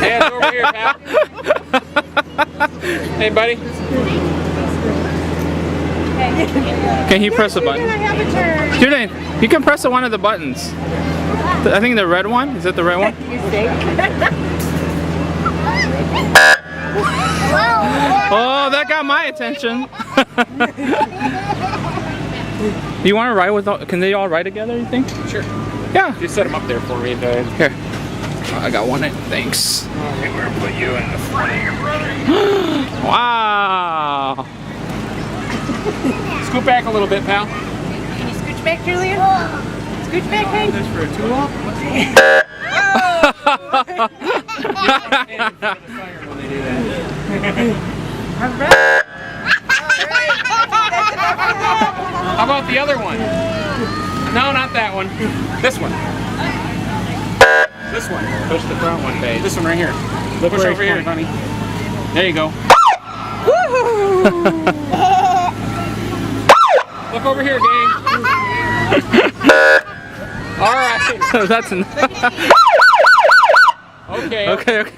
Yeah, it's over here, pal. Hey, buddy. Can he press a button? Julian, you can press one of the buttons. I think the red one. Is that the red one? Oh, that got my attention. You want to ride with all, can they all ride together, you think? Sure. Yeah. Just set them up there for me. Here. I got one. Thanks. Okay, we're gonna put you in the front of your brother. Wow. Scoot back a little bit, pal. Can you scooch back, Julian? Scooch back, Hank. This for a tool. How about the other one? No, not that one. This one. This one. Push the front one, babe. This one right here. Push over here, honey. There you go. Look over here, gang. All right. That's Okay. okay.